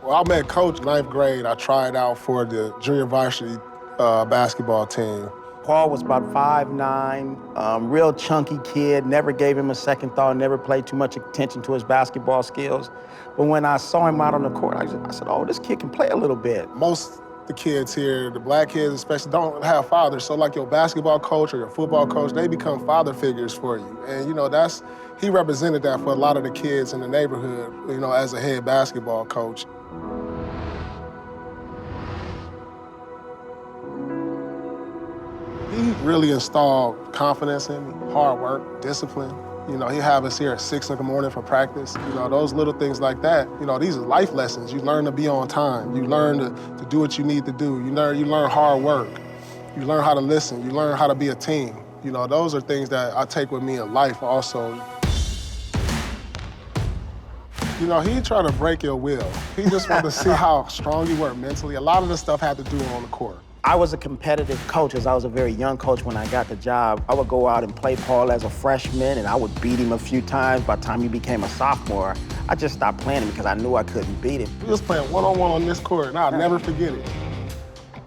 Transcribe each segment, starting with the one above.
Well, I met Coach ninth grade. I tried out for the junior varsity basketball team. Paul was about 5'9", real chunky kid, never gave him a second thought, never paid too much attention to his basketball skills. But when I saw him out on the court, I said, oh, this kid can play a little bit. Most the kids here, the black kids especially, don't have fathers. So like your basketball coach or your football coach, they become father figures for you. And he represented that for a lot of the kids in the neighborhood, as a head basketball coach. He really installed confidence in me, hard work, discipline. He'd have us here at 6 in the morning for practice. Those little things like that, these are life lessons. You learn to be on time. You learn to do what you need to do. You learn hard work. You learn how to listen. You learn how to be a team. Those are things that I take with me in life also. He tried to break your will. He just wanted to see how strong you were mentally. A lot of the stuff had to do on the court. I was a competitive coach as I was a very young coach when I got the job. I would go out and play Paul as a freshman, and I would beat him a few times. By the time he became a sophomore, I just stopped playing him because I knew I couldn't beat him. We was playing one-on-one on this court, and I'll never forget it.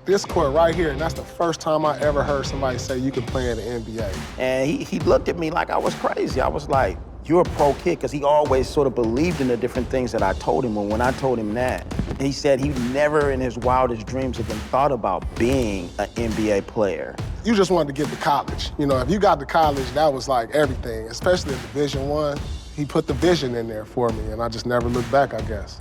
This court right here, and that's the first time I ever heard somebody say you could play in the NBA. And he looked at me like I was crazy. I was like, you're a pro kid, because he always sort of believed in the different things that I told him. And when I told him that, he said he never in his wildest dreams even thought about being an NBA player. You just wanted to get to college. If you got to college, that was like everything, especially at Division I. He put the vision in there for me, and I just never looked back, I guess.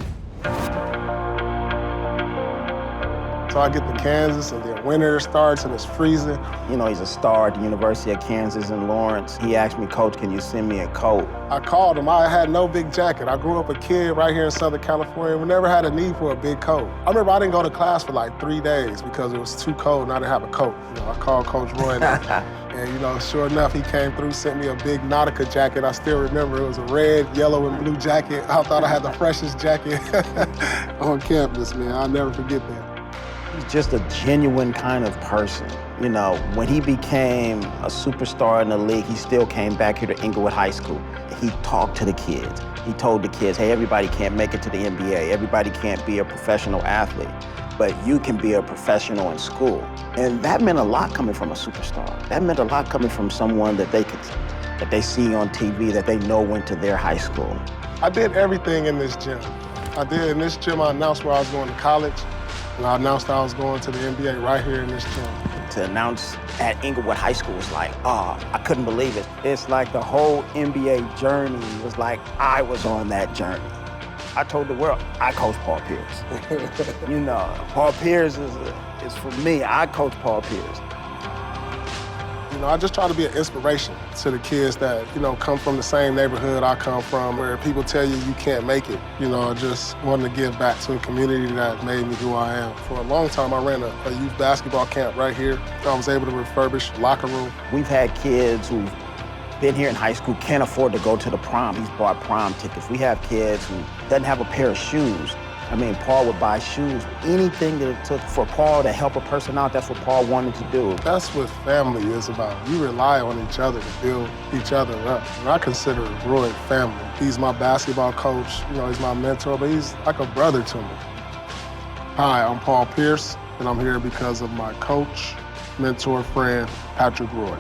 So I get to Kansas, and then winter starts, and it's freezing. He's a star at the University of Kansas in Lawrence. He asked me, Coach, can you send me a coat? I called him. I had no big jacket. I grew up a kid right here in Southern California. We never had a need for a big coat. I remember I didn't go to class for like 3 days because it was too cold and I didn't have a coat. I called Coach Roy, and sure enough, he came through, sent me a big Nautica jacket. I still remember it was a red, yellow, and blue jacket. I thought I had the freshest jacket on campus, man. I'll never forget that. He's just a genuine kind of person. When he became a superstar in the league, he still came back here to Inglewood High School. He talked to the kids. He told the kids, hey, everybody can't make it to the NBA. Everybody can't be a professional athlete, but you can be a professional in school. And that meant a lot coming from a superstar. That meant a lot coming from someone that they see on TV, that they know went to their high school. I did everything in this gym. I announced where I was going to college. And I announced I was going to the NBA right here in this gym. To announce at Inglewood High School was like, I couldn't believe it. It's like the whole NBA journey was like I was on that journey. I told the world, I coach Paul Pierce. Paul Pierce is for me. I coach Paul Pierce. I just try to be an inspiration to the kids that, come from the same neighborhood I come from, where people tell you you can't make it. I just wanted to give back to a community that made me who I am. For a long time, I ran a youth basketball camp right here. I was able to refurbish the locker room. We've had kids who've been here in high school, can't afford to go to the prom. He's bought prom tickets. We have kids who doesn't have a pair of shoes. Paul would buy shoes. Anything that it took for Paul to help a person out, that's what Paul wanted to do. That's what family is about. You rely on each other to build each other up. And I consider Roy family. He's my basketball coach. He's my mentor, but he's like a brother to me. Hi, I'm Paul Pierce, and I'm here because of my coach, mentor, friend, Patrick Roy.